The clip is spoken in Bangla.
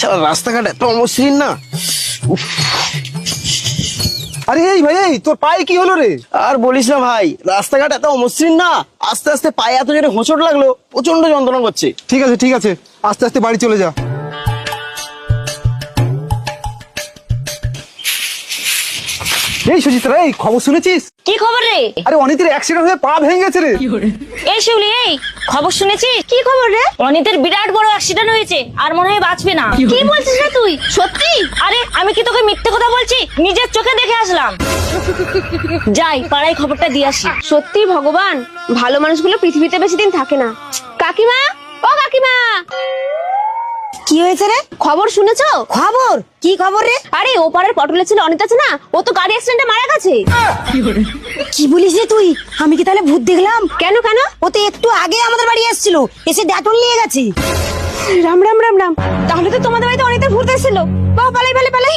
সারা রাস্তাঘাট এত অমসৃণ না। আরে এই ভাই, এই তোর পায়ে কি হলো রে? আর বলিস না ভাই, রাস্তাঘাট এত অমসৃণ না, আস্তে আস্তে পায়ে এত জোরে হোঁচট লাগলো, প্রচন্ড যন্ত্রণা করছে। ঠিক আছে ঠিক আছে, আস্তে আস্তে বাড়ি চলে যা। এই সুচিত্রা, এই খবর শুনেছিস? কি খবর রে? আরে অনিতের অ্যাক্সিডেন্ট হয়ে পা ভেঙে গেছে রে। এই শিউলি, এই খবর শুনেছিস? কি খবর রে? অনিতের বিরাট বড় অ্যাক্সিডেন্ট হয়েছে, আর মনে হয় বাঁচবে না। কি বলছিস রে তুই? সত্যি? আরে আমি কি তোকে মিথ্যে কথা বলছি? নিজের চোখে দেখে আসলাম। যাই পাড়ায় খবরটা দিয়ে আসি। সত্যি ভগবান, ভালো মানুষগুলো পৃথিবীতে বেশি দিন থাকে না। কাকিমা, ও কাকিমা, কি হয়েছে রে? খবর শুনেছো? খবর? কি খবর রে? আরে ওপারের পটলের ছেলে অনিতা আছে না, ও তো গাড়ি অ্যাক্সিডেন্টে মারা গেছে। কি বলিস রে তুই? আমি কি তাহলে ভূত দেখলাম? কেন কেন? ও তো একটু আগে আমাদের বাড়ি এসেছিল, এসে ডেটল নিয়ে গেছে। রাম রাম রাম রাম, তাহলে তো তোমাদের বাড়িতে অনিতা ভূত এসেছিল। বাহ, পালাই পালাই পালাই।